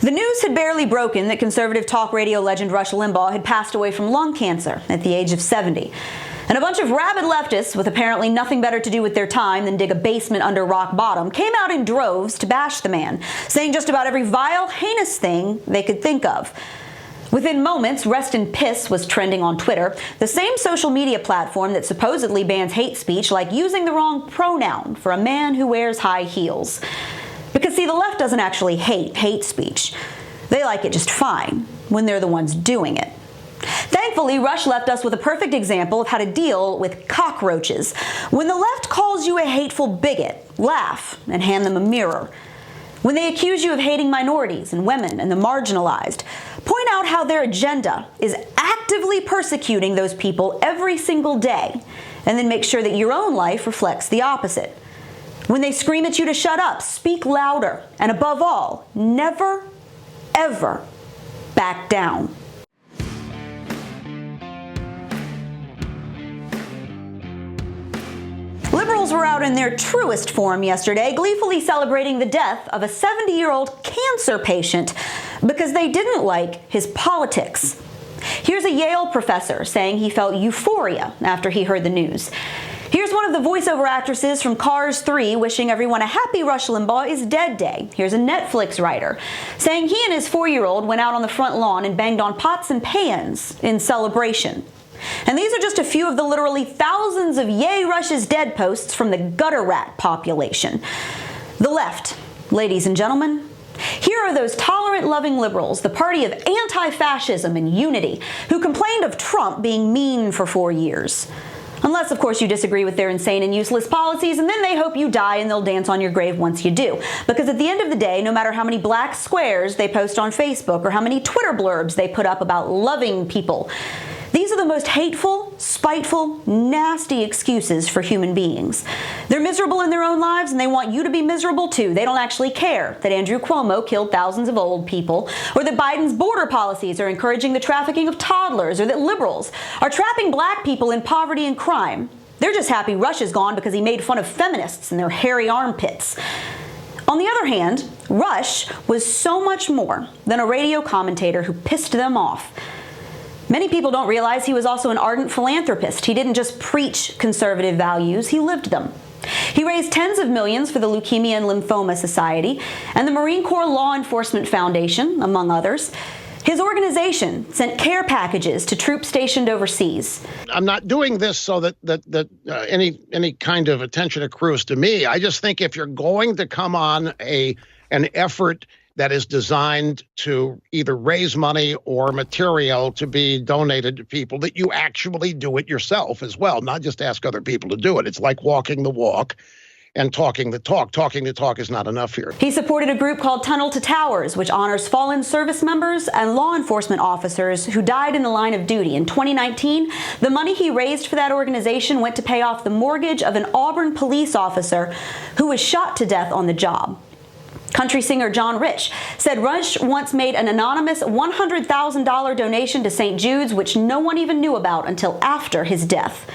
The news had barely broken that conservative talk radio legend Rush Limbaugh had passed away from lung cancer at the age of 70. And a bunch of rabid leftists with apparently nothing better to do with their time than dig a basement under rock bottom came out in droves to bash the man, saying just about every vile, heinous thing they could think of. Within moments, Rest in Piss was trending on Twitter, the same social media platform that supposedly bans hate speech, like using the wrong pronoun for a man who wears high heels. Because, see, the left doesn't actually hate hate speech. They like it just fine when they're the ones doing it. Thankfully, Rush left us with a perfect example of how to deal with cockroaches. When the left calls you a hateful bigot, laugh and hand them a mirror. When they accuse you of hating minorities and women and the marginalized, point out how their agenda is actively persecuting those people every single day, and then make sure that your own life reflects the opposite. When they scream at you to shut up, speak louder, and above all, never, ever back down. Liberals were out in their truest form yesterday, gleefully celebrating the death of a 70-year-old cancer patient because they didn't like his politics. Here's a Yale professor saying he felt euphoria after he heard the news. Here's one of the voiceover actresses from Cars 3 wishing everyone a happy Rush Limbaugh is dead day. Here's a Netflix writer saying he and his 4-year-old went out on the front lawn and banged on pots and pans in celebration. And these are just a few of the literally thousands of Yay Rush is dead posts from the gutter rat population. The left, ladies and gentlemen. Here are those tolerant, loving liberals, the party of anti-fascism and unity, who complained of Trump being mean for 4 years. Unless, of course, you disagree with their insane and useless policies, and then they hope you die and they'll dance on your grave once you do. Because at the end of the day, no matter how many black squares they post on Facebook or how many Twitter blurbs they put up about loving people, these are the most hateful, spiteful, nasty excuses for human beings. They're miserable in their own lives, and they want you to be miserable too. They don't actually care that Andrew Cuomo killed thousands of old people, or that Biden's border policies are encouraging the trafficking of toddlers, or that liberals are trapping black people in poverty and crime. They're just happy Rush is gone because he made fun of feminists and their hairy armpits. On the other hand, Rush was so much more than a radio commentator who pissed them off. Many people don't realize he was also an ardent philanthropist. He didn't just preach conservative values, he lived them. He raised tens of millions for the Leukemia and Lymphoma Society and the Marine Corps Law Enforcement Foundation, among others. His organization sent care packages to troops stationed overseas. I'm not doing this so that any kind of attention accrues to me. I just think if you're going to come on an effort that is designed to either raise money or material to be donated to people, that you actually do it yourself as well, not just ask other people to do it. It's like walking the walk and talking the talk. Talking the talk is not enough here. He supported a group called Tunnel to Towers, which honors fallen service members and law enforcement officers who died in the line of duty. In 2019, the money he raised for that organization went to pay off the mortgage of an Auburn police officer who was shot to death on the job. Country singer John Rich said Rush once made an anonymous $100,000 donation to St. Jude's, which no one even knew about until after his death.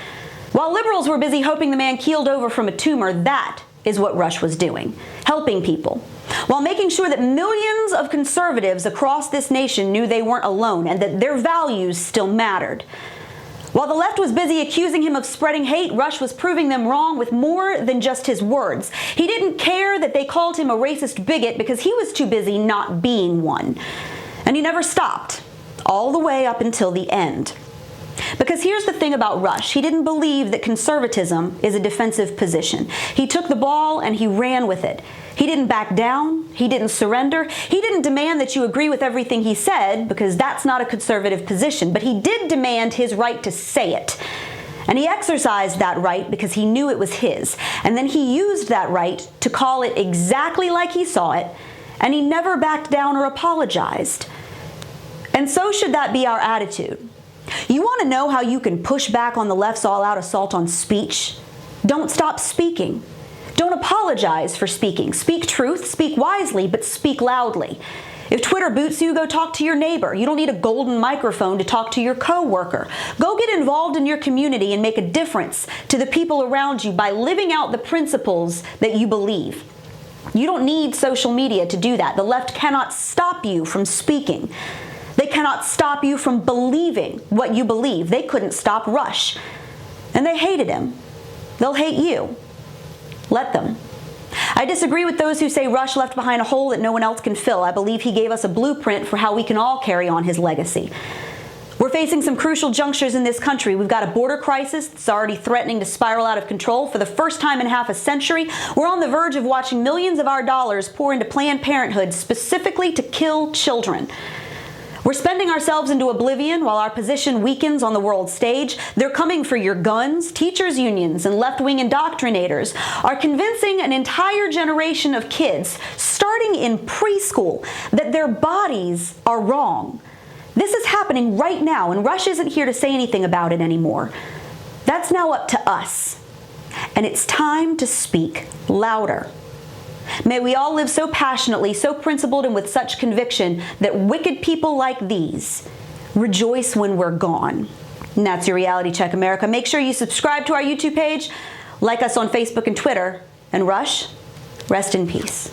While liberals were busy hoping the man keeled over from a tumor, that is what Rush was doing, helping people, while making sure that millions of conservatives across this nation knew they weren't alone and that their values still mattered. While the left was busy accusing him of spreading hate, Rush was proving them wrong with more than just his words. He didn't care that they called him a racist bigot because he was too busy not being one. And he never stopped, all the way up until the end. Because here's the thing about Rush. He didn't believe that conservatism is a defensive position. He took the ball and he ran with it. He didn't back down. He didn't surrender. He didn't demand that you agree with everything he said, because that's not a conservative position. But he did demand his right to say it. And he exercised that right because he knew it was his. And then he used that right to call it exactly like he saw it. And he never backed down or apologized. And so should that be our attitude. You want to know how you can push back on the left's all-out assault on speech? Don't stop speaking. Don't apologize for speaking. Speak truth, speak wisely, but speak loudly. If Twitter boots you, go talk to your neighbor. You don't need a golden microphone to talk to your coworker. Go get involved in your community and make a difference to the people around you by living out the principles that you believe. You don't need social media to do that. The left cannot stop you from speaking. They cannot stop you from believing what you believe. They couldn't stop Rush. And they hated him. They'll hate you. Let them. I disagree with those who say Rush left behind a hole that no one else can fill. I believe he gave us a blueprint for how we can all carry on his legacy. We're facing some crucial junctures in this country. We've got a border crisis that's already threatening to spiral out of control. For the first time in half a century, we're on the verge of watching millions of our dollars pour into Planned Parenthood specifically to kill children. We're spending ourselves into oblivion while our position weakens on the world stage. They're coming for your guns. Teachers' unions and left-wing indoctrinators are convincing an entire generation of kids, starting in preschool, that their bodies are wrong. This is happening right now, and Rush isn't here to say anything about it anymore. That's now up to us. And it's time to speak louder. May we all live so passionately, so principled, and with such conviction that wicked people like these rejoice when we're gone. And that's your Reality Check, America. Make sure you subscribe to our YouTube page, like us on Facebook and Twitter, and Rush, rest in peace.